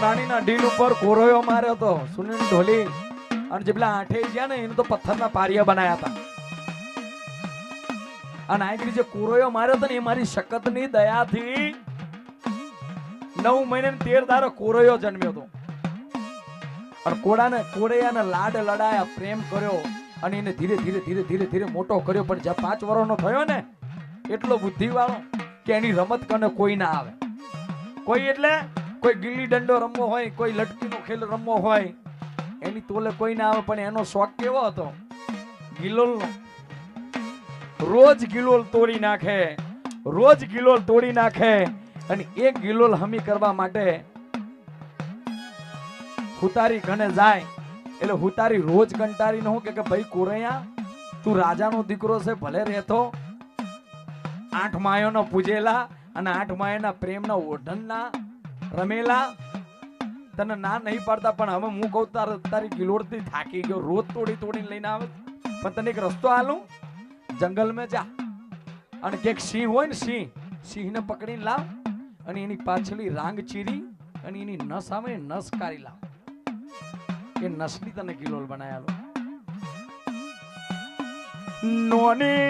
નાનીના ઢીલ ઉપર કોરોયો માર્યો તો સુનિલ ઢોલી અને જે પેલા આઠે ગયા ને એને તો પથ્થરના પારિયા બનાયા હતા અને આખરી જે કોરોયો માર્યો તો ને એ મારી શકતની દયાથી 9 મહિને 13 દારો કોરોયો જન્મ્યો હતો અને કોળિયાને લાડ લડાયા પ્રેમ કર્યો અને એને ધીરે ધીરે ધીરે ધીરે ધીરે મોટો કર્યો પણ જ્યાં 5 વર્ષનો થયો ને એટલો બુદ્ધિવાળો કે એની રમત કને કોઈ ના આવે કોઈ એટલે કોઈ ગિલ્લી દંડો રમવો હોય કોઈ લટકીનો ખેલ રમવો હોય એની તોલે કોઈ ના આવે પણ એનો શોખ કેવો હતો ગિલોલનો રોજ ગિલોલ તોડી નાખે અને એક ગિલોલ હમી કરવા માટે હુતારી ઘણે જાય એટલે હુતારી રોજ કંટારી ન કે ભાઈ કોરૈયા તું રાજાનો દીકરો છે ભલે રહેતો 8 માયોનો પૂજેલા અને 8 માયાના પ્રેમના ઓઢણના રમેલા તને ના નહીં પાડતા પણ હવે હું કહું તારી ગિલોડથી થાકી ગયો રોજ તોડીને લઈને આવે પણ તને એક રસ્તો આલું જંગલમાં જા અને ક્યાંક સિંહ હોય ને સિંહને પકડીને લાવ અને એની પાછળી રાંગ ચીરી અને એની નસ આવે નસ કાઢી લાવ એ નસની તને ગિલોલ બનાયાલો નોની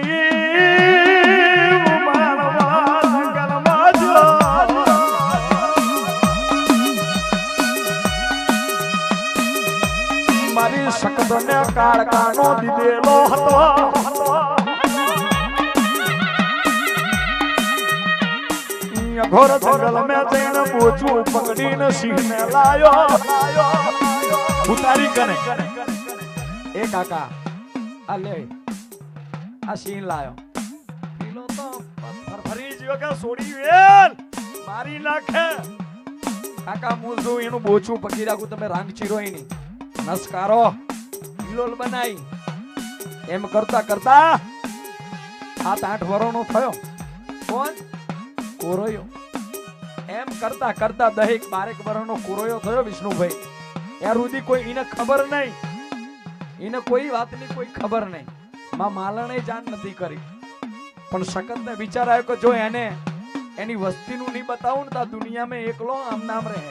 મારી શકતને કાળકાનો દીધેલો હતો ઘોર જંગલ મેં જઈને પોચું પકડીને સિંહને લાયો ઉતારી કરે એ કાકા આ લે આ સિંહ લાયો પેલો તો ફરફરી જીવો કે સોડી વેલ મારી નાખે કાકા હું જો એનું બોચું પકડી રાખું તમે રાંગ ચીરો એની નસકારો ગિલોલ બનાવી એમ કરતા 7-8 વર્ષનો થયો કોણ કોરોયો એમ કરતા 10-12 વર્ષનો કોરોયો થયો વિષ્ણુભાઈ યાર સુધી કોઈ એને ખબર નહીં એને કોઈ વાતની કોઈ ખબર નહીં માં માલણે જાણ નથી કરી પણ શકતને વિચાર આવ્યો કે જો એને એની વસ્તીનું નહીં બતાવું ને તો દુનિયામાં એકલો આમ નામ રહે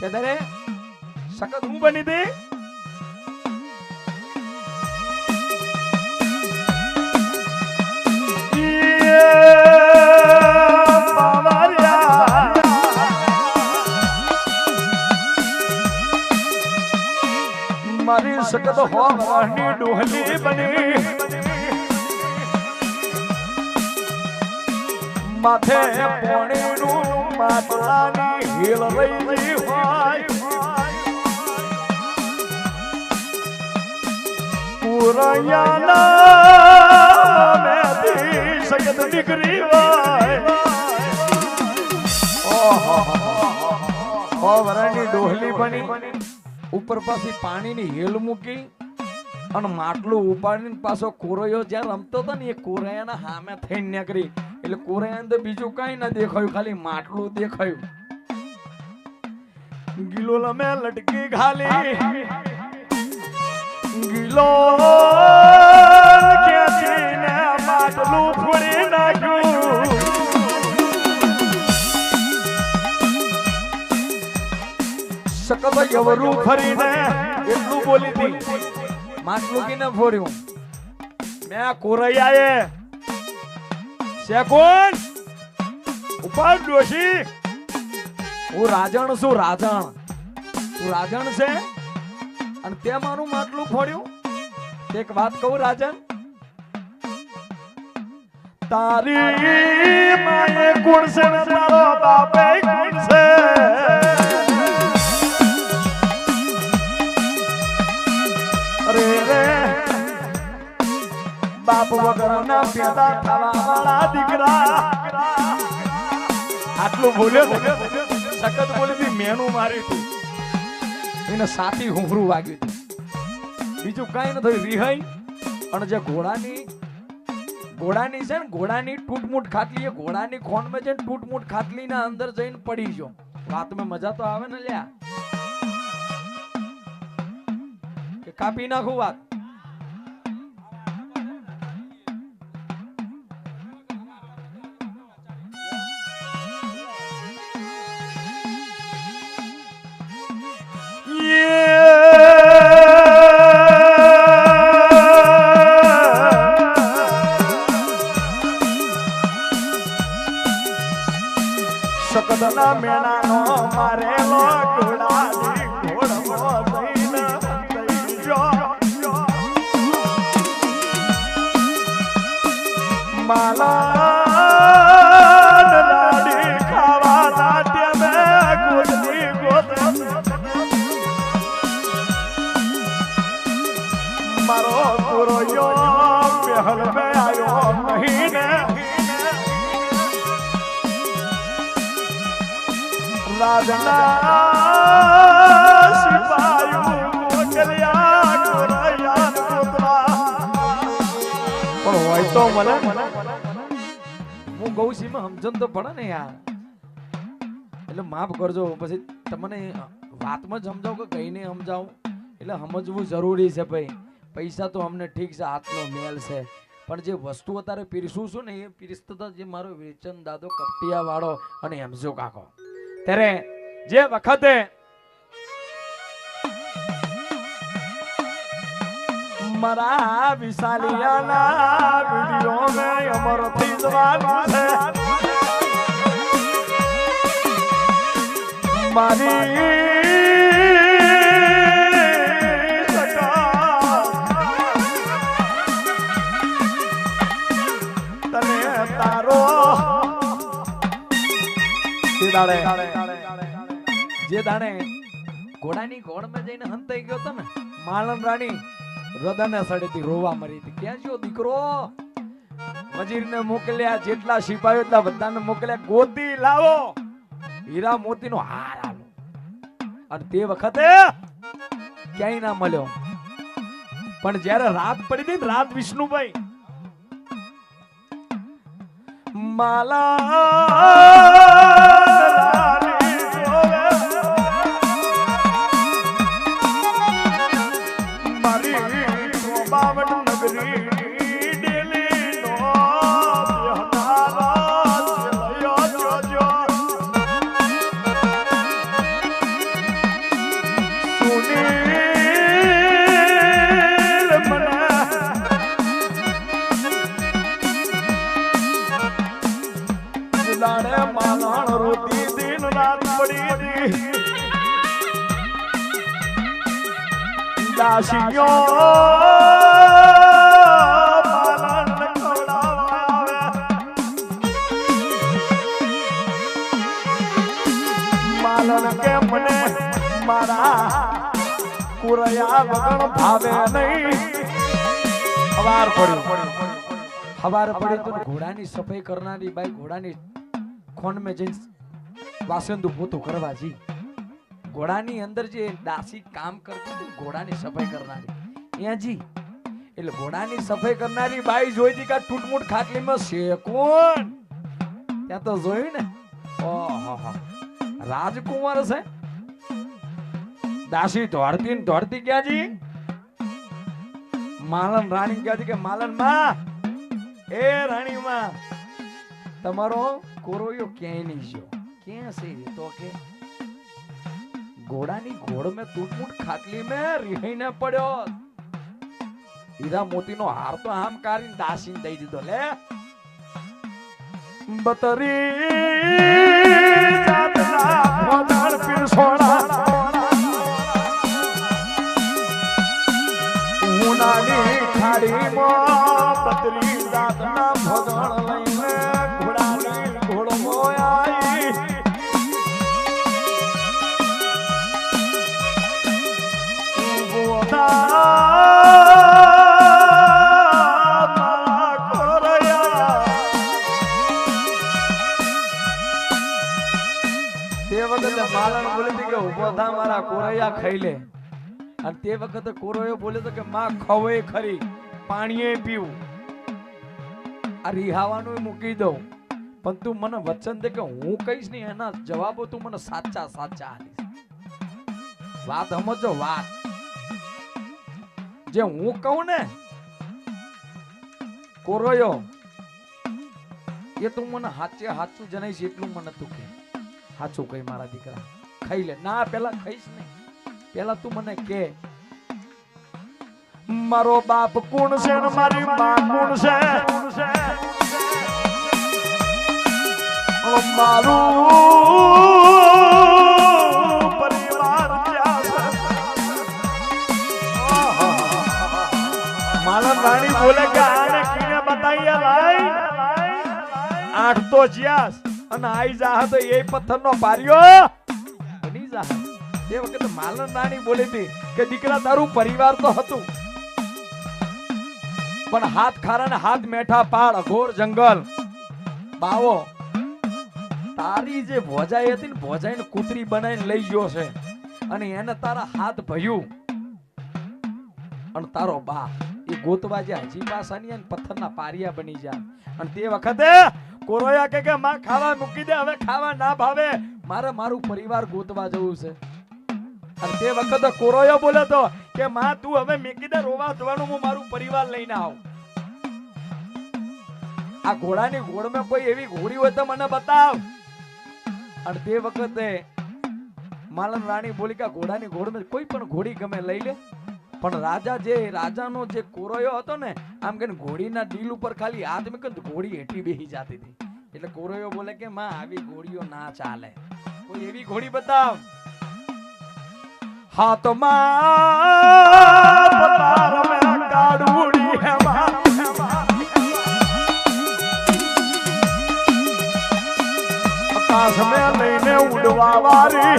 કે દરે શકત હું બની દે મારી શકત હો વાહની ડોહલી બની માથે પોણીનું માટલાની હીલ રહી હોય પુરૈયાના મેથી શકત દીકરી હોય ઓહો વરાની ડોહલી બની ઉપર પાછી પાણીની હેલ મૂકી અને માટલું ઉપાડીને પાછો કોરૈયો જ્યાં રમતો હતો ને એ કોરૈયાના સામે થઈને નીકળી એટલે કોરૈયાને તો બીજું કઈ ના દેખાયું ખાલી માટલું દેખાયું ગિલોલ અમે લટકી ઘાલી ગિલોલ ખેંચીને માટલું ફોડી નાખ્યું શકત યવરું ફરીને એટલું બોલી હતી માટલું કીને ફોડ્યું મેં કોરૈયાએ છે કોણ ઉપાડ ડોશી હું રાજણ છું રાજણ તું રાજણ છે અને તે મારું માટલું ફોડ્યું એક વાત કહું રાજન તારી માએ કોણ છે ને તારો બાપે કોણ છે બાપ વગરના પેદા થવા વાળા દીકરા આટલું બોલ્યો સખત બોલી હતી મેનું મારી હતી એને સાથી હુંહરું વાગ્યું હતું બીજું કઈ ન થયું રિહાઈ અને જે ઘોડાની છે ને ઘોડાની ટૂટમૂટ ખાટલી એ ઘોડાની ખોંડમાં જઈને ટૂટમૂટ ખાટલી ના અંદર જઈને પડી ગયો વાતમાં મજા તો આવે ને લ્યા કે કાપી નાખું વાત શકદના મેણાનો મારેલો ઘોડાની ઘોડમો જઈને થઈ ગયો માલા રાડી ખાવા નાટ્ય મે ગોદની ગોદ મારો પુરોયો પહેલ મે આયો નહીં ને રાજના સિપાયું મોકલ્યા કોરૈયા કોતરા પણ હોય તો મને હું ગૌસીમાં સમજણ તો પડે ને યાર એટલે માફ કરજો પછી તમને વાતમાં જ સમજાવું કે કહીને સમજાવું એટલે સમજવું જરૂરી છે ભાઈ પૈસા તો અમને ઠીક છે હાથનો મેલ છે પણ જે વસ્તુ અત્યારે પીરસું છું ને એ પીરસતા જે મારો વેચન દાદો કપટિયા વાળો અને હેમજો કાકો ત્યારે જે વખતે મારા વિશાલિયાના વિડિયો મે અમરથી જવાનું છે મારી તને તારો જે દાડે ઘોડાની ઘોડમાં જઈને હંતાઈ ગયો હતો ને માલન રાણી હૃદયને સડેથી રોવા મરી હતી ક્યાં જો દીકરો વજીરને મોકલ્યા જેટલા સિપાહીઓ એટલા બધાને મોકલ્યા ગોતી લાવો હીરા મોતીનો હાર આલો અને તે વખતે ક્યાંય ના મળ્યો પણ જ્યારે રાત પડી હતી ને રાત વિષ્ણુભાઈ માલા માલણ રોતી દિન રાત પડી દી દાસીઓ માલણ ખવડાવે માલણ કે મને મારા કુરયા વગર ભાવે નહીં હવાર પડી તો ઘોડાની સફાઈ કરનારી બાઈ ઘોડાની ખોન में જઈને વાસંદુ પોતું કરવા જી ઘોડાની અંદર જે દાસી કામ કરતી હતી ઘોડાની સફાઈ કરનારી અહીંયા જી એટલે ઘોડાની સફાઈ કરનારી બાઈ જોઈ જી કે ટૂટમૂટ ખાટલીમાં છે કોણ ત્યાં તો જોયું ને ઓહો રાજકુમાર છે દાસી દોડતી ક્યાં જી માલન રાણી ક્યાં જી કે માલન માં એ રાણી માં તમારો કોરોયો ક્યાંય નહીં ગયો ક્યાં છે તો કે ઘોડાની ઘોડ में टूटमूट ખાટલી में રીહીને પડ્યો હીરા મોતીનો હાર તો આમ કારીને દાસીને દઈ દીધો લે બતરી જાતના ભોગણ પીરસોડા ઉનાની ખાડીમાં બતરી જાતના ભોગણ લઈને માલણ બોલી હતી કે ઉભો થા મારા કોરૈયા ખાઈ લે અને તે વખતે કોરૈયો બોલે તો કે માં ખવે ખરી પાણીએ પીવું આ રીહાવાનું મૂકી દઉં પણ તું મને વચન દે કે હું કહીશ ને એના જવાબો તું મને સાચા આલીશ વાત સમજો વાત જે હું કહું ને કોરૈયો એ તું મને સાચું જણાઈશ એટલું મને તું કે સાચું કઈ મારા દીકરા ખાઈ લે ના પેલા ખાઈશ નહીં પેલા તું મને કે મારો બાપ કોણ છે ને મારી માં કોણ છે મારું પરિવાર ક્યાં છે માલન રાણી બોલે કે આને કીને બતાઈએ ભાઈ 8 તો જ્યાસ અને આઈ જા તો એ પથ્થરનો પાર્યો બની જા એ વખતે માલન રાણી બોલી હતી કે દીકરા તારું પરિવાર તો હતું પણ હાથ ખારા ને હાથ મેઠા પાડ અઘોર જંગલ બાવો તારી જે ભોજાઈ હતી ને ભોજાઈને કૂતરી બનાવીને લઈ ગયો છે અને એને તારા હાથ ભયું અને તારો બા એ ગોતવા જે હજી પાસાની અને પથ્થરના પારિયા બની જાય અને તે વખતે કોરોયા કે માં ખાવા મૂકી દે હવે ખાવા ના ભાવે મારે મારું પરિવાર ગોતવા જવું છે અને તે વખતે કોરોયો બોલે તો કે માં તું હવે મૂકી દે રોવા જવાનું હું મારું પરિવાર લઈને આવું આ ઘોડાની ઘોડમાં કોઈ એવી ઘોડી હોય તો મને બતાવ અને તે વખતે માલન રાણી બોલી કે ઘોડાની ઘોડમાં કોઈ પણ ઘોડી ગમે લઈ લે પણ રાજાનો જે કોરોયો હતો ને આમ કે ઘોડીના ડીલ ઉપર ખાલી હાથ મૂકે તો ઘોડી હેઠી બેહી જતી હતી એટલે કોરોયો બોલે કે માં આવી ઘોડીઓ ના ચાલે કોઈ એવી ઘોડી બતાવ હાથમાં પતાર મે કાડુડી હે આકાશ મે લઈને ઉડવા વારી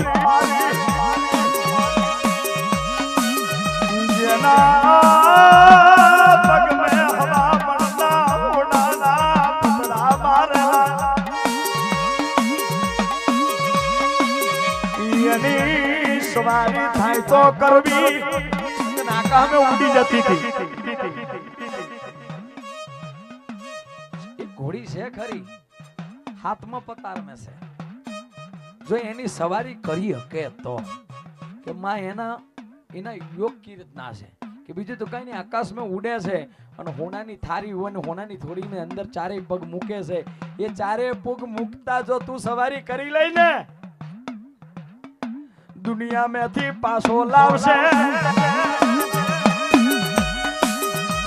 પગ મે હવા પડતા ઉડાના પતરા મારા યની સવારી થાય તો કરવી આકાશ મે ઉડી જતી હતી એક ઘોડી છે ખરી હાથમાં પતાર મે છે જો એની સવારી કરી હકે તો કે માં એના યોગ કી રીતના છે કે બીજું તો કઈ નહીં આકાશમાં ઉડે છે અને હોનાની થારી હોય ને હોનાની થોડીને અંદર ચારેય પગ મૂકે છે એ ચારેય પગ મૂકતા જો તું સવારી કરી લઈ ને દુનિયા મેથી પાછો લાવશે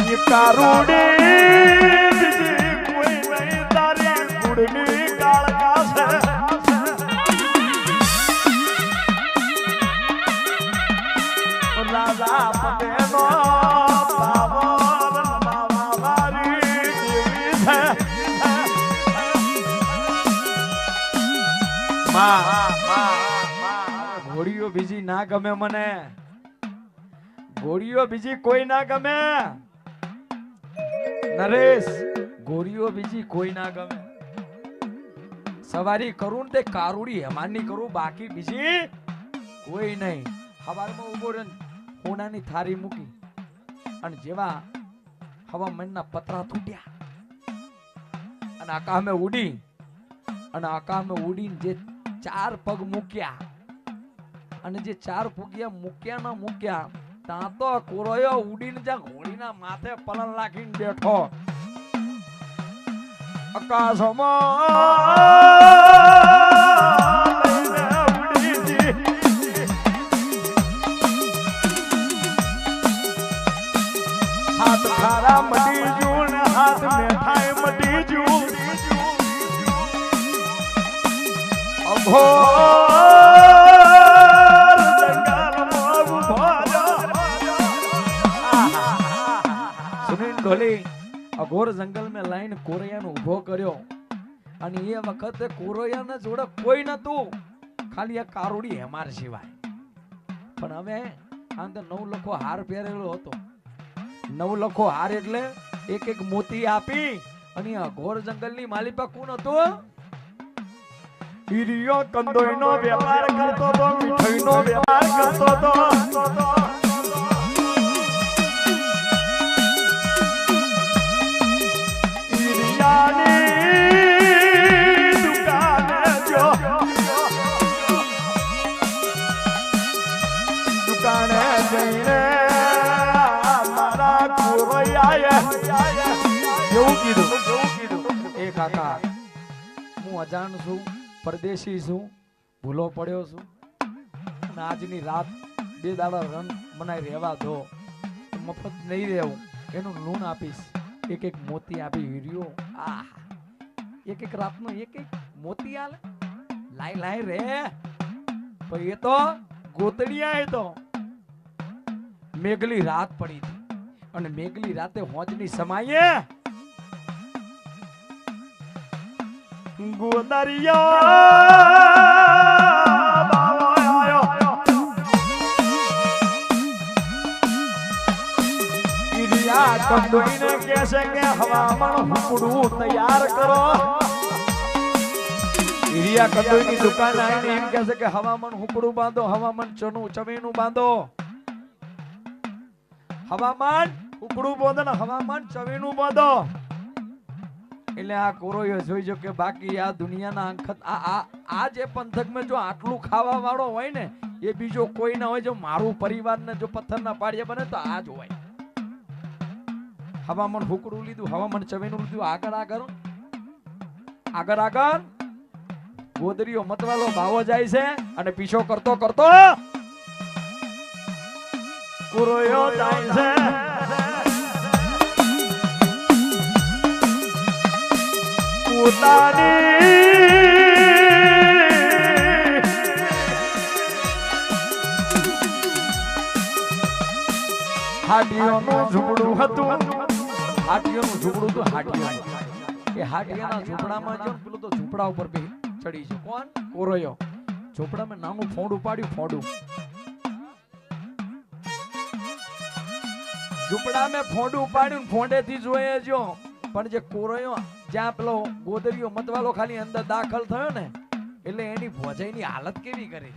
એ કારુડી કોઈ નહીં તારી ગુડની કાળકા છે રાજા પટેલો પાવન માવારી દેવી છે ઘોડીઓ બીજી ના ગમે મને ઘોડીઓ બીજી કોઈ ના ગમે નરેશ ઘોડીઓ બીજી કોઈ ના ગમે સવારી કરું ને તે કારુડી હેમાની કરું બાકી બીજી કોઈ નહીં હવારમાં ઉભો રહે હોનાની થારી મૂકી અને જેવા હવામાનના પતરા તૂટ્યા અને આકાશમાં ઉડી અને આકાશમાં ઉડીને જે 4 પગ મૂક્યા અને જે 4 પગ્યા મૂક્યા ના મૂક્યા ત્યાં તો કોરોયો ઉડીને જ્યાં ઘોડીના માથે પલન રાખીને બેઠો હાથ ખારા મટી જુ ને હાથ મેઠાઈ મટી જુ અઘોર જંગલમાં ઉભો સુનિલ ઢોલી અઘોર જંગલ में લાઈન કોરૈયાનો ઉભો કર્યો અને એ વખતે કોરૈયાના જોડે કોઈ નતું ખાલી આ કારુડી હેમાર સિવાય પણ હવે આમ તો 9 લખો હાર પહેરેલો હતો 9 લખો હાર એટલે એક એક મોતી આપી અને અઘોર જંગલની માલિપા કોણ હતો હીરિયો કંદોઈનો વેપાર કરતો તો મીઠાઈનો વેપાર કરતો તો હીરિયાની દુકાને જો દુકાને જઈને મારા કોરૈયાએ એવું કીધું એ કાકા હું અજાણ છું પરદેશી છું ભૂલો પડ્યો છું અને આજની રાત 2 દાડા રન બનાવી રહેવા દો, મફત નહીં રહેવું, એનું લૂણ આપીશ, એક એક મોતી આપી હીર્યો, આ એક એક રાતનો એક એક મોતી આલે, લાય લાય રે. પણ એ તો ગોતડિયા, એ તો મેઘલી રાત પડી હતી, અને મેઘલી રાતે હોજની સમાયે કંદોઈને કહેશે કે હવામાન હુકડું તૈયાર કરો. હીરિયા કંદોઈની દુકાન આવીને એમ કહેશે કે હવામાન હુકડું બાંધો, હવામાન ચવેણું બાંધો, હવામાન હુકડું બાંધો ને હવામાન ચવેણું બાંધો. એટલે આ કોરોયો જોઈજો કે બાકી આ દુનિયાના અંખત આ જે પંથકમાં જો આટલું ખાવા વાળો હોય ને એ બીજો કોઈ ના હોય. જો મારું પરિવારને જો પથ્થરના પાડીએ બને તો આ જ હોય. હવામાન હુકડું લીધું, હવામાન ચવેણું લીધું, આગળ ગોદરીઓ મતવાલો ભાવો જાય છે અને પીછો કરતો કરતો કોરોયો જાય છે. હાટીઓનું ઝૂંપડું હતું, હાટીઓનું ઝૂંપડું હતું, હાટીયાના ઝૂંપડામાં જો પેલું તો ઝૂંપડા ઉપર ચડી છે. કોણ? કોરોયો. ઝૂંપડામાં નાનું ફોડું પાડ્યું, ફોડું ઝૂંપડામાં ફોડું પાડ્યું, ફોડેથી જોઈએ જો. પણ જે કોરોયો જ્યાં પેલો ગોદરીઓ મતવાલો ખાલી અંદર દાખલ થયો ને એટલે એની ભોજાઈની હાલત કેવી કરી,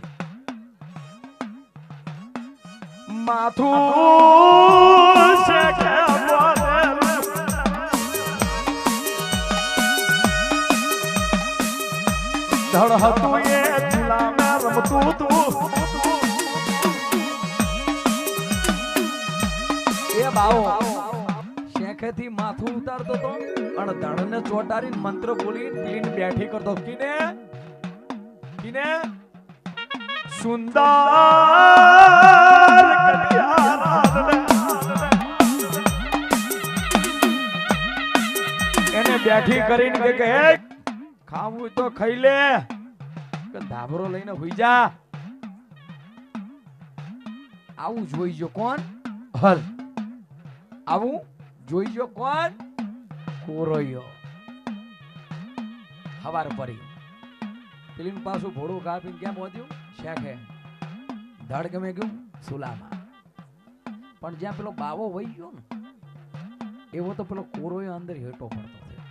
માથું ધડ હતું એ ચૂલામાં રમતું હતું. એ બાવો શેખેથી માથું ઉતારતો તો અને ધડને ચોટાડીને મંત્ર બોલી પીને બેઠી કરતો. કિને કિને સુંદર એને બેઠી કરીને કે ખાવું તો ખાઈ લે, કે ધાબરો લઈને હુઈ જા. આવું જોઈજો કોણ? હલ. આવું જોઈજો કોણ? કોરોયો. હવાર પરી પેલીન પાછું ભોળું કાપીને ક્યાં પહોંચ્યું? શેખે. ધડ ગમે ગયું સુલામાં. પણ જ્યાં પેલો બાવો વહી ગયો ને એવો તો પેલો કોરોયો અંદર હેઠો પડતો થયો.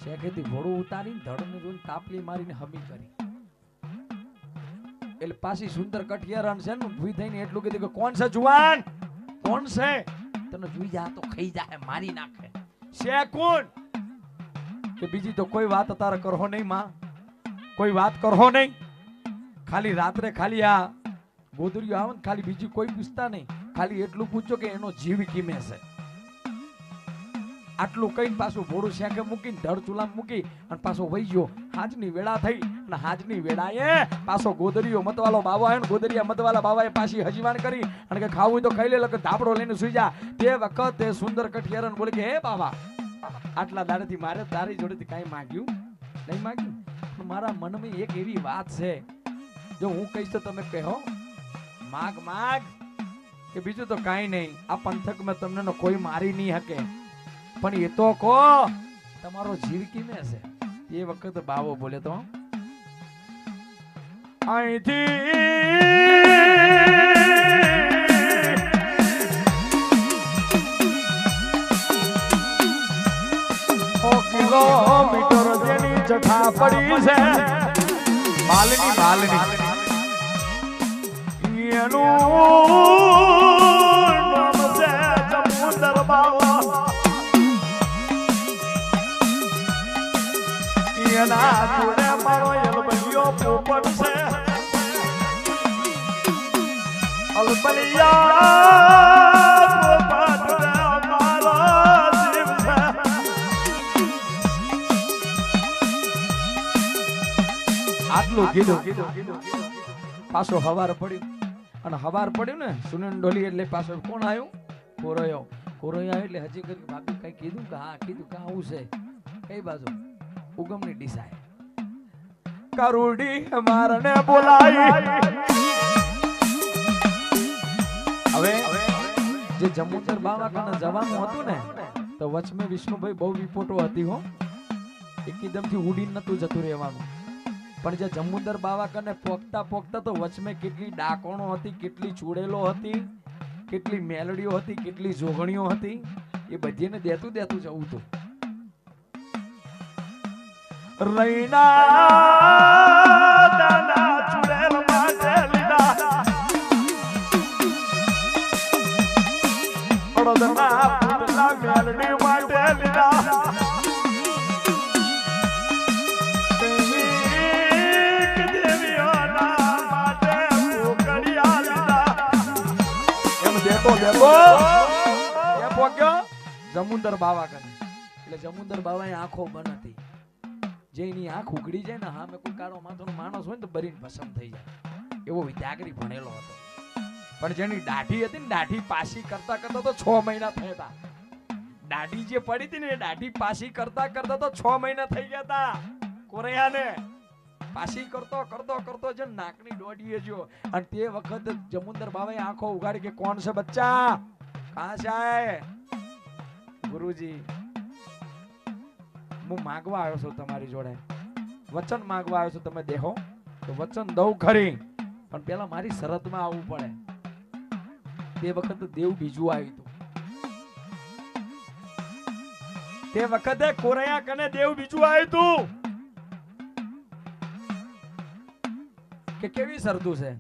શેખેથી ભોળું ઉતારીને ધડને જોઈને તાપલી મારીને હમી કરી. એટલે પાછી સુંદર કઠિયારણ છે ને ભૂઈ થઈને એટલું કીધું કે કોણ છે જુવાન? કોણ છે? તને જોઈ જા તો ખાઈ જાય, મારી નાખે. છે કોણ? કે બીજી તો કોઈ વાત તારે કરહો નહીં માં, કોઈ વાત કરહો નહીં. ખાલી રાત્રે ખાલી આ ગોદરીઓ આવે ને ખાલી બીજી કોઈ પૂછતા નહીં, ખાલી એટલું પૂછો કે એનો જીવ કિમે છે. આટલું કઈ પાછું ભોળું શેકે મૂકીને ધડ ચૂલા મૂકી અને પાછો વહી ગયો. હાજની વેળા થઈ અને હાજની વેળાએ પાછો ગોદરીઓ મતવાલો બાવો આવ્યો ને ગોદરીયા મતવાલા બાવાએ પાછી હજીવાન કરી અને કે ખાવું તો ખાઈ લે, કે ધાબડો લઈને સુઈ જા. તે વખતે સુંદર કઠિયારન બોલે કે હે બાવા, આટલા દાડેથી મારે તારી જોડેથી કાંઈ માંગ્યું નહીં માંગ્યું, પણ મારા મનમાં એક એવી વાત છે, જો હું કહીશ તો તમે કહો માગ માગ, કે બીજું તો કાંઈ નહીં. આ પંથકમાં તમને કોઈ મારી નહીં શકે, પણ એ તો કહો તમારો જીવ કિમે છે. એ વખત બાવો બોલે તો અહીંથી 100 કિલોમીટર જેની જઠા પડી છે માલની માલની એનું નામ છે જમુદર બાવા. એના જોડે મારો અલબલિયો પોપટ છે, અલબલિયા પોપટ ને મારો જીવ છે. આટલું કીધું પાછો હવાર પડ્યું અને હવાર પડ્યું ને સુનન ડોલી એટલે પાછો કોણ આવ્યું? કોરોયો. કોરોયો એટલે હજી કરી ભાભી કઈ કીધું કે હા કીધું કે આવું છે. કઈ બાજુ? ઉગમની ડીસાય. કરુડી મારને બોલાઈ. હવે જે જમુદર બાવા કને જવાનું હતું ને તો વચમે વિષ્ણુભાઈ બહુ વિપોટો હતી હો. એકદમથી ઉડીને નતું જતું રહેવાનું. પણ જે જમુદર બાવા કને પોગતા તો વચમે કેટલી ડાકોણો હતી, કેટલી ચૂડેલો હતી, કેટલી મેલડીઓ હતી, કેટલી જોગણીઓ હતી, એ બધીને દેતું જવું હતું. રૈના દાના ચૂડેલ માટે લીધા પડદના પુતલા મેલડી માટે લીધા જમુદર બાવા કરે એટલે જમુદર બાવા આંખો બંધ હતી. જેની આંખ ઉઘડી જાય ને હા મેં કોઈ કાળો માથાનો માણસ હોય ને તો બરીને ભસમ થઈ જાય એવો વિદ્યાગરી ભણેલો હતો. પણ જેની દાઢી હતી ને દાઢી પાછી કરતા તો 6 મહિના થયા હતા. દાઢી જે પડી હતી ને એ દાઢી પાછી કરતા તો 6 મહિના થઈ ગયા હતા. કોરૈયાને પાછી કરતો જે નાકની દોડીએ જો. અને તે વખત જમુદર બાવાએ આંખો ઉગાડી કે કોણ છે બચ્ચા, કહાં સે આયે? ગુરુજી હું માંગવા આવ્યો છું તમારી જોડે, વચન માંગવા આવ્યો છું, તમે દેહો તો વચન દઉં ખરી, પણ પેલા મારી શરતમાં આવવું પડે. તે વખતે દેવ બીજું આવ્યું હતું. તે વખતે કોરૈયા કને દેવ બીજું આવ્યું હતું કે કેવી શરતું છે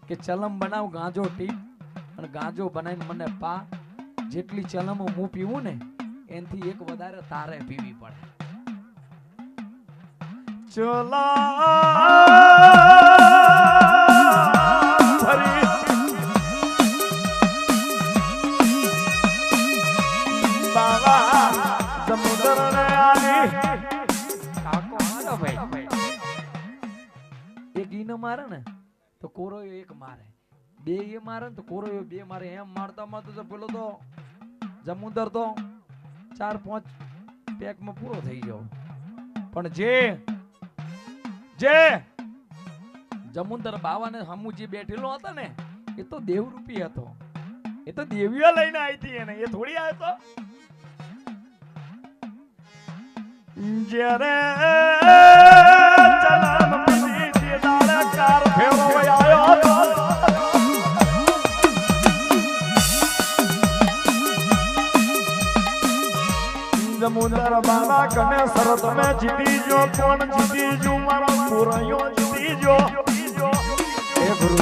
કે ચલમ બનાવ ગાંજો ટીપ અને ગાંજો બનાવીને મને પા. જેટલી ચલમો હું પીવું ને એનથી એક વધારે તારે પીવી પડે. એક ઈને મારે ને તો કોરોયો એક મારે, બે એ મારે ને તો કોરોયો બે મારે. એમ મારતા તો પેલો તો જમુદર તો 4-5 પેકમાં પૂરો થઈ ગયો. પણ જે જમુદર બાવાને હમુ જે બેઠેલો હતો ને એ તો દેવરૂપી હતો. એ તો દેવીઓ લઈને આવી હતી એને, એ થોડી આવ્યો તો. જ્યારે ચલમ પીધી તે દાડે કાર ફેરો આવ્યો હતો. જમુદર બાવા કને શરત મેં જીતી જો. કોણ જીતી જો? મારો કોરૈયો જીતી જો. હે ગુરુ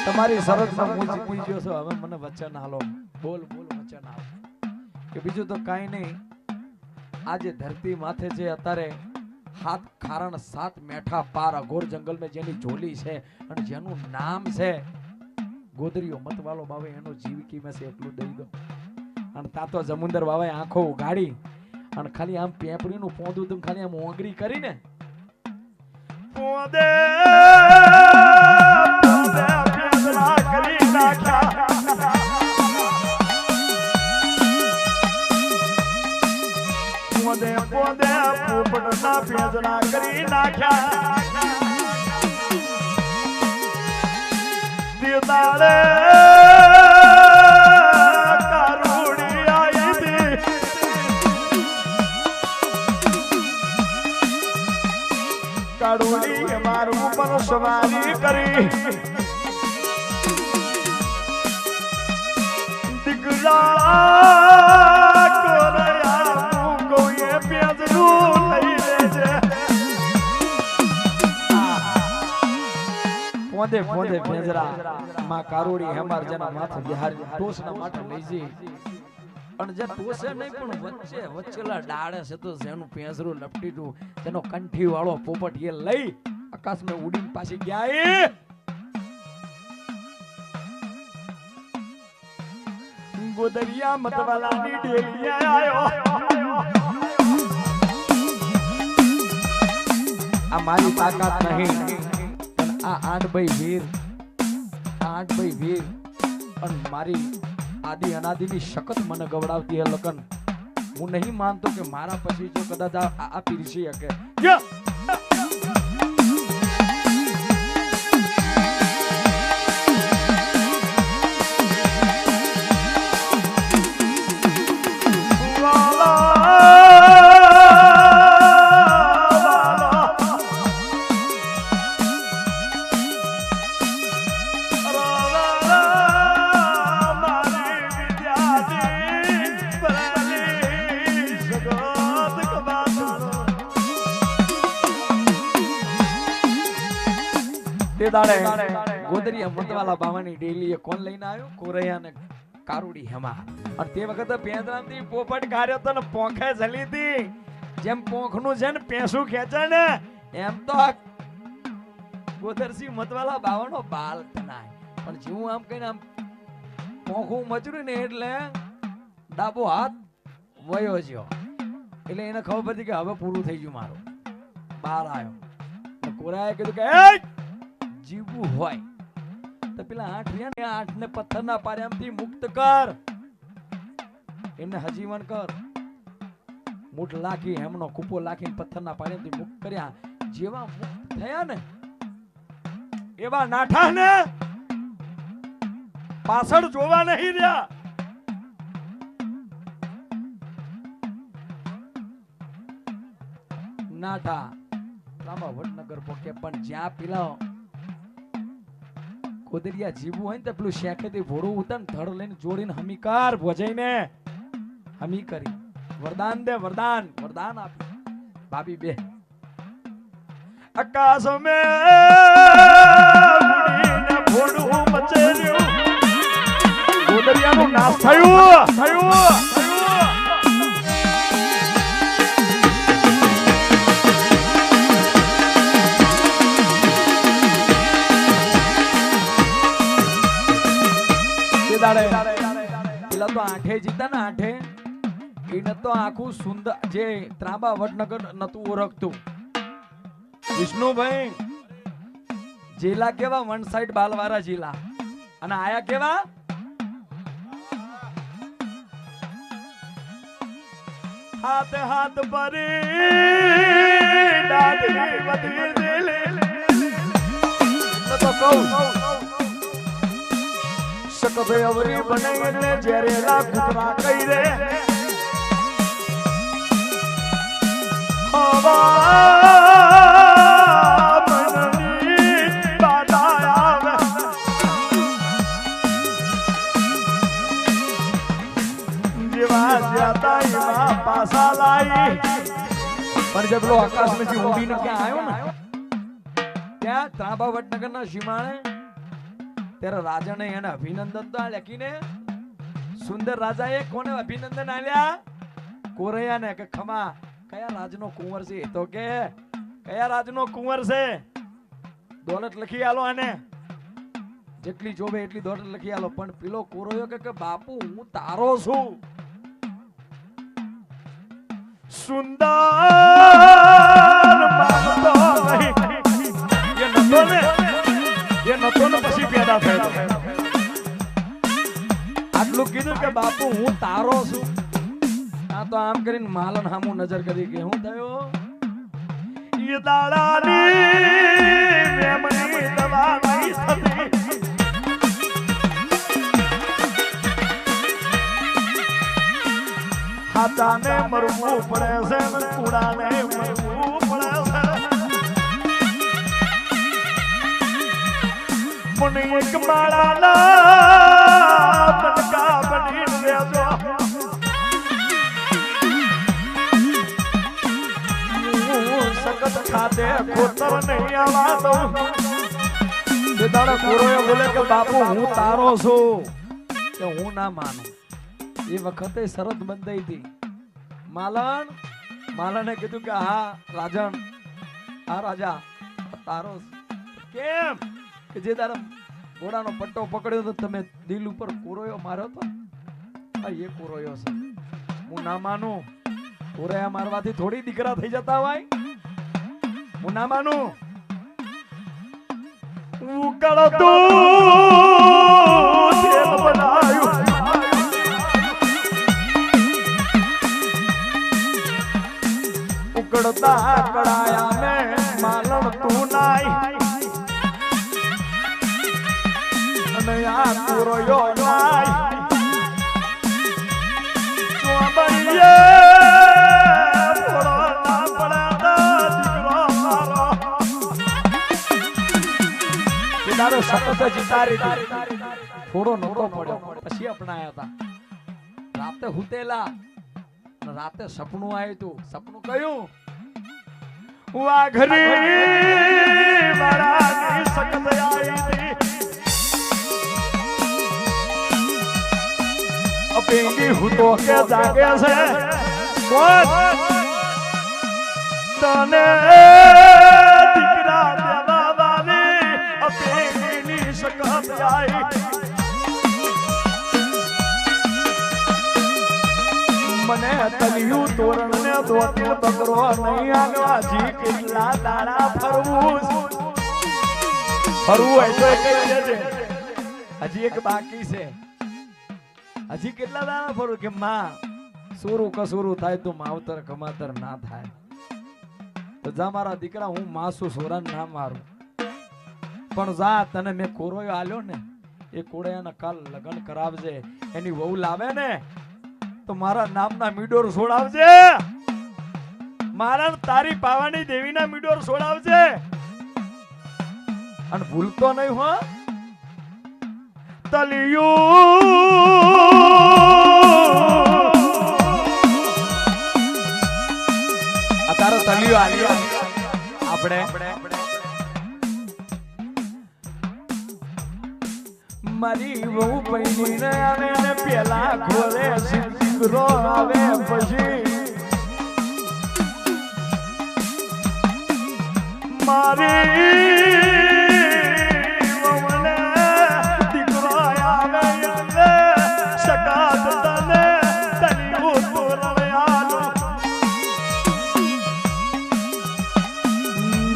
તમારી શરત માં હું જીતી ગયો છું. હવે મને વચન હાલો, બોલ વચન હાલો. કે બીજું તો કાઈ નહીં. આજે ધરતી માથે જે અત્યારે 7 ખારણ 7 મેઠા પાર અઘોર જંગલ में જેની ઝોલી છે અને જેનું નામ છે ગોદરીઓ મતવાલો બાવે, એનો જીવકી મેં એટલું દઈ દો. અને તાતો જમુદર બાવાએ આંખો ઉગાડી અને ખાલી આમ પેપડીનું પોંદું તું ખાલી આમ ઓંગરી કરીને પોદે પેદરા કરી નાખ્યા. પોદે પોપટના પેદરા કરી નાખ્યા. દિદારે કાળુડી મારું પર સવારી કરી. દીકરા કોરૈયા મૂંગોએ પેદરું લઈ લેજે. પોંદે પેંજરા માં કારુડી હેમાર જેના માથે બિહાર ટોસના માટે લઈ જઈ. અને જે ટોસે નહીં પણ વચ્ચેલા ડાળે છે તો જેનું પેંજરું લપટીતું તેનો કંઠી વાળો પોપટ એ લઈ આકાશમાં ઉડીને પાછી ગયા. ગોદરિયા મતવાલાની ડેલીએ આયો. આ મારી તાકાત નહીં, આ 8 ભાઈ વીર અને મારી આદિ અનાદિની શકત મને ગવડાવતી હે લગન હું નહીં માનતો કે મારા પછી જો કદાચ આ પીરસી શકે ગોદરી અમૃતવાલા બાવાની ડેલી કોણ લઈને આવ્યો કોરૈયા ને કારુડી હેમા અને તે વખતે પેંદરામથી પોપટ કાર્યો તો ને પોંખે જલી હતી જેમ પોંખનું છે ને પેસું ખેંચે ને એમ તો ગોદરસિંહ મતવાલા બાવાનો બાલ તનાય પણ જેવું આમ કહીને આમ પોંખું મચર્યું ને એટલે ડાબો હાથ વયો જ્યો એટલે એને ખબર પડી કે હવે પૂરું થઈ ગયું મારું બહાર આવ્યો કોરાએ કીધું કે જીવવું હોય તો પેલા 8 રહ્યા ને 8 ને પથ્થરના પાર્યામથી મુક્ત કર એમને હજીવન કર મૂઠ લાખી હેમનો કૂપો લાખી પથ્થરના પાર્યામથી મુક્ત કર્યા જેવા મુક્ત થયા ને એવા નાઠા ને પાછળ જોવા નહીં રહ્યા નાઠા રામા વડનગર પોકે પણ જ્યાં પેલા કોદરિયા જીવું હોય ને તો પેલું શેખેથી ભોળું ઉતર ધડ લઈને જોડીને હમીકાર ભોજાઈને હમી કરી વરદાન દે વરદાન આપી ભાભી બે આકાશ મે ઉડીને ભોળું મચેર્યું કોદરિયાનું નાશ થયું પેલા તો 8 જીતા ને 8 એને તો આખું સુંદર જે ત્રાંબા વડનગર નતું ઓળખતું વિષ્ણુભાઈ જિલ્લા કેવા વન સાઈડ બાલવારા જિલ્લા અને આયા કેવા હાથ ભરી દાદી વધી દેલે તો કહું શકભે અવરી બને એટલે જેરેલા કુતરા કઈ રે હવા મનની બાધા આવે જેવા જાતા એવા પાસા લાઈ પણ જબ લો આકાશ में जी उड़ीને ક્યાં આવ્યો ને ત્યાં ત્રાંબા વડનગરના સીમાડે ત્યારે રાજાને એને અભિનંદન તો લખીને સુંદર રાજાએ કોને અભિનંદન આલ્યા કોરૈયાને કે ખમા કયા રાજનો કુંવર છે તો કે કયા રાજનો કુંવર છે દોલત લખી આલો આને જેટલી જોવે એટલી દોલત લખી આલો પણ પેલો કોરૈયો કે બાપુ હું તારો છું સુંદર માનતો નહીં એ નતો ને પછી પેદા થયો આટલું કીધું કે બાપુ હું તારો છું આ તો આમ કરીને માલન હામું નજર કરી કે હું થયો ઈ દાડાની મેમણી દવા નહીં થતી હાથાને મરવું પડે છે ને કુડાને મરવું પડે છે મને એક માળાના બનકા બની દેજો સખત ખાતે ખોતર નહીં આવા દઉં તે દાડા કોરોએ બોલે કે બાપુ હું તારો છું કે હું ના માનું એ વખતે શરત બંધાઈ હતી માલને કીધું કે હા રાજન આ રાજા તારો કેમ કે જે તારા ઘોડાનો પટ્ટો પકડ્યો તો તમે દિલ ઉપર કોરોયો માર્યો તો આ એ કોરોયો છે હું ના માનું કોરોયા મારવાથી થોડી દીકરા થઈ જતા હોય હું ના માનું ઉકળતું તેલ બનાયું ઉકળતા કડાયા મે માલણ તું નાય અને આ પૂરોયો નાય ચોબડીએ તારો સતત જીતારી થોડો નહોતો પડ્યો પછી અપનાયા હતા રાતે હુતેલા રાતે સપનું આવ્યું તું સપનું કયું વાઘરી મારાની સકત આવી હતી અપેંગી હુતો કે જાગે છે કોણ તને દીકરા દેવાવાની અપેંગીની સકત આવી મને તલિયું તોરણ ને દોતી બકરો નહીં આગવા જી કેટલા દાડા ફરવું હોય તો કહી દેજે હજી એક બાકી છે હજી કેટલા દાડા ફરવું કે માં સોરું કસોરું થાય તો માવતર કમાતર ના થાય તો જા મારા દીકરા હું માસુ સોરા ના મારું પણ જા તને મેં કોરોયો આલ્યો ને એ કોળિયાના કાલ લગ્ન કરાવજે એની વહુ લાવે ને તો મારા નામના મીડોર છોડાવજે મારા તારી પાવાની દેવીના મીડોર છોડાવજે અને ભૂલતો નહીં હો તલિયું તારો તલિયું આલ્યો આપણે મારી વહુ પૈણીને આવે ને પેલા ખોલે દીકરો આવે પછી મારી વહુને દીકરો આવે એટલે સગાત તને તલિયું તોરણ્યાનું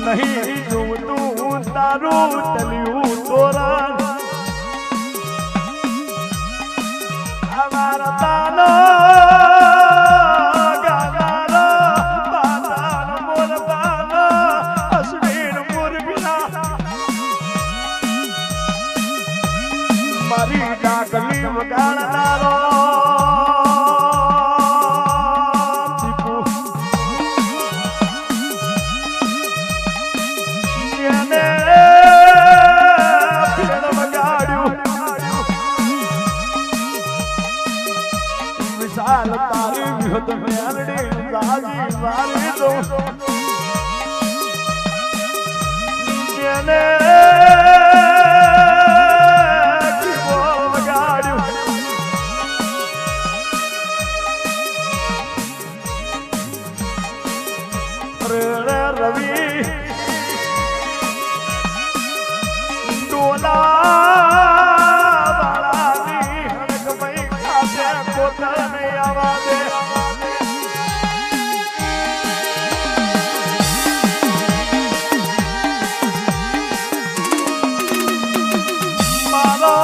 નહીં જોતું તારું તલિયું તોરણ મારી ડાકલી વગાડનારો દીપુ એને ફેર વગાડ્યું વિશાલ તારી વિહત મેલડી રાજી વારી દઉં એને રવિ ડોલા વાળાની હડક મઈ ખાતે કોતરને આવા દે મારો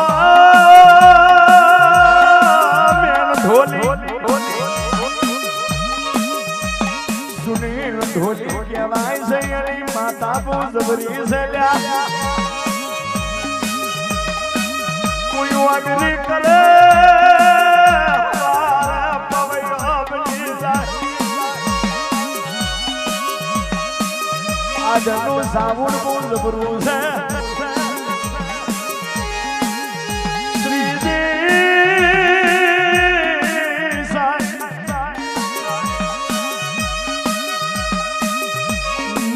મેલ ઢોલી સુનીલ ઢોલી કહેવાય છે એની માતા બહુ જબરી છે લ્યા કોઈ વાગરી કરે આજનું સાબુન બહુ જબરું છે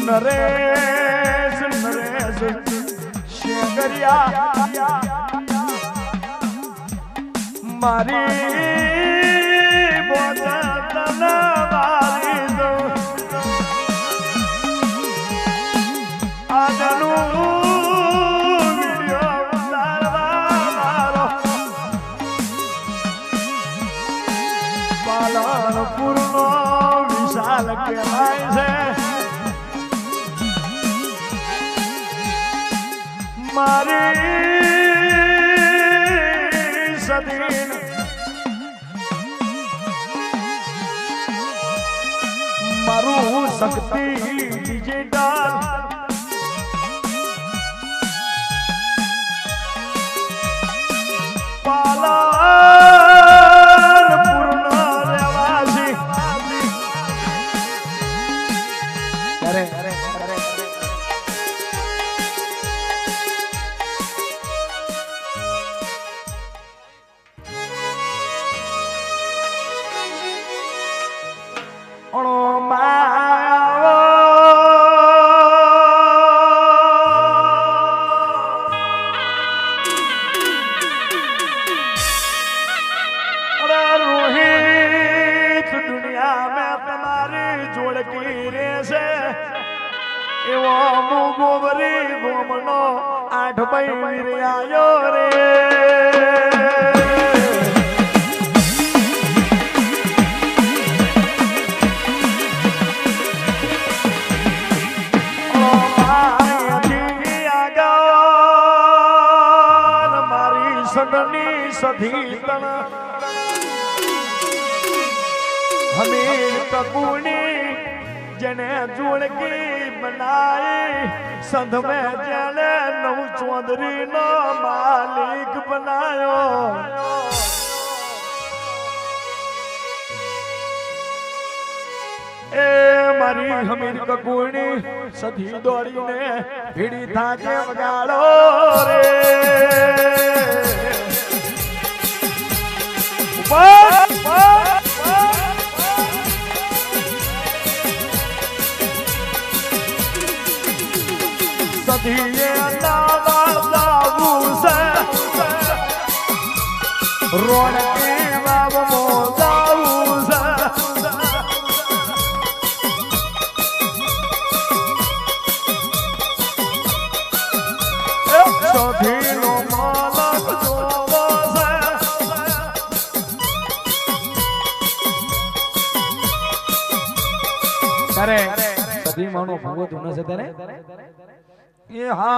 નરેશ શેગરિયા મારી બોતન વારી દો આજનું વિડિયો ઉતારવા મારો પાલનપુરનો વિશાલ કહેવાય છે મારી સદીન મારું શક્તિ ડિજિટલ પાલનપુરના રહેવાસી ગોબરી ગોમનો 8 ભાઈ આયો રે મારી સગની સધી તણ હમી કકુની जने जोड़की बनाई संध में जने नव चौधरी नो मालिक बनायो ए मारी हमीर ककुनी सधी दौड़ी ने भीड़ी था के वगाड़ो रे सधीए लावू से रोणकी बाब मोदाऊ से सधीनो मालक जोवा से करे सधी मानो भगवत होने से तेरे ये हाँ